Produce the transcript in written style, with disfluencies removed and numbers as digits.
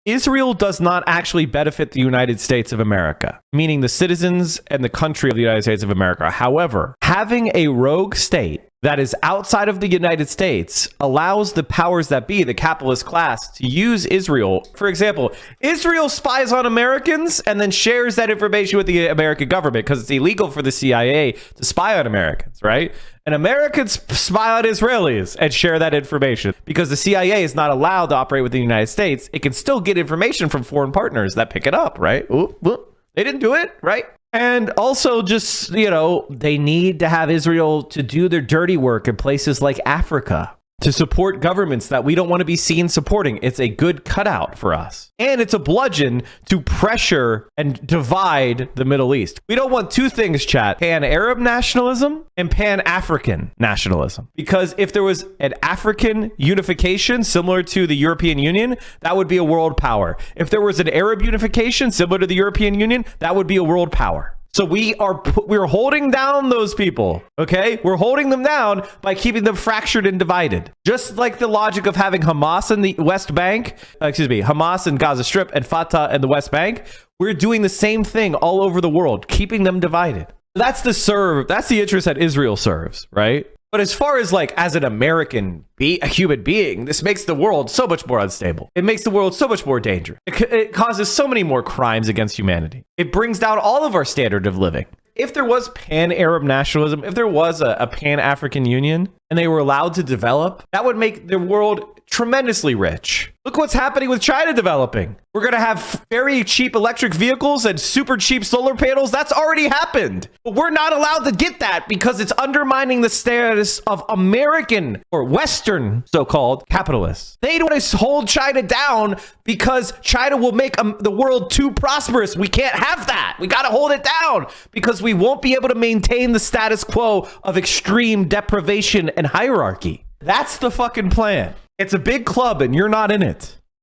Israel does not actually benefit the United States of America, meaning the citizens and the country of the United States of America. However, having a rogue state that is outside of the United States allows the powers that be, the capitalist class, to use Israel. For example, Israel spies on Americans and then shares that information with the American government because it's illegal for the CIA to spy on Americans, right? And Americans spy on Israelis and share that information because the CIA is not allowed to operate within the United States. It can still get information from foreign partners that pick it up, right? Ooh, they didn't do it, right? And also just, they need to have Israel to do their dirty work in places like Africa, to support governments that we don't want to be seen supporting. It's a good cutout for us. And it's a bludgeon to pressure and divide the Middle East. We don't want two things, chat: pan-Arab nationalism and pan-African nationalism. Because if there was an African unification similar to the European Union, that would be a world power. If there was an Arab unification similar to the European Union, that would be a world power. So we're holding down those people, okay? We're holding them down by keeping them fractured and divided. Just like the logic of having Hamas in the West Bank, Hamas and Gaza Strip and Fatah and the West Bank, we're doing the same thing all over the world, keeping them divided. That's the interest that Israel serves, right? But as far as as an American, a human being, this makes the world so much more unstable. It makes the world so much more dangerous. It causes so many more crimes against humanity. It brings down all of our standard of living. If there was pan-Arab nationalism, if there was a pan-African union and they were allowed to develop, that would make the world tremendously rich. Look what's happening with China developing. We're going to have very cheap electric vehicles and super cheap solar panels. That's already happened. But we're not allowed to get that because it's undermining the status of American or Western so-called capitalists. They don't want to hold China down because China will make the world too prosperous. We can't have that. We got to hold it down because we won't be able to maintain the status quo of extreme deprivation and hierarchy. That's the fucking plan. It's a big club and you're not in it.